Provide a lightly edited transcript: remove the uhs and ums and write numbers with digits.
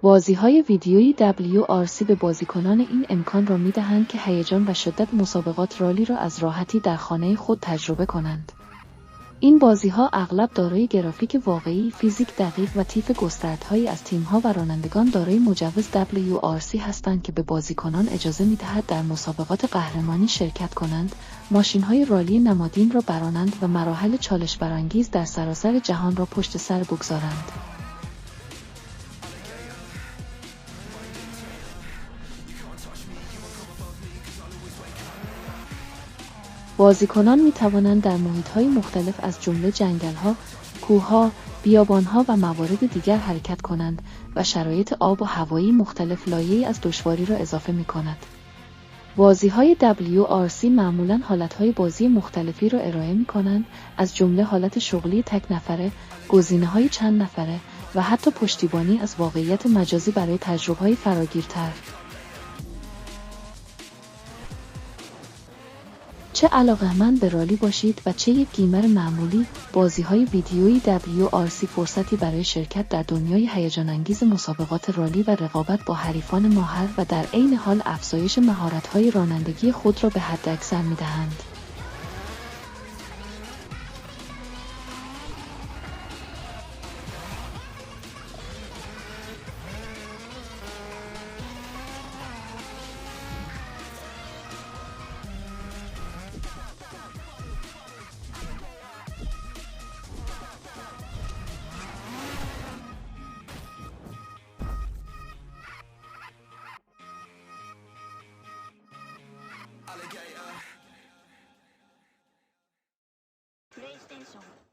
بازی‌های ویدیویی WRC به بازیکنان این امکان را می‌دهند که هیجان و شدت مسابقات رالی را از راحتی در خانه خود تجربه کنند. این بازی‌ها اغلب دارای گرافیک واقعی، فیزیک دقیق و طیف گستردهایی از تیم‌ها و رانندگان دارای مجوز WRC هستند که به بازیکنان اجازه می‌دهد در مسابقات قهرمانی شرکت کنند، ماشین‌های رالی نمادین را برانند و مراحل چالش‌برانگیز در سراسر جهان را پشت سر بگذارند. بازیکنان می‌توانند در محیط‌های مختلف از جمله جنگل‌ها، کوه‌ها، بیابان‌ها و موارد دیگر حرکت کنند و شرایط آب و هوایی مختلف لایه‌ای از دشواری را اضافه می‌کند. بازی‌های WRC معمولاً حالت‌های بازی مختلفی را ارائه می‌کنند، از جمله حالت شغلی تک نفره، گزینه‌های چند نفره و حتی پشتیبانی از واقعیت مجازی برای تجربه‌های فراگیرتر. چه علاقه‌مند به رالی باشید و چه یک گیمر معمولی، بازی‌های ویدیویی WRC فرصتی برای شرکت در دنیای هیجان‌انگیز مسابقات رالی و رقابت با حریفان ماهر و در عین حال افزایش مهارت‌های رانندگی خود را به حداکثر می‌دهند. PlayStation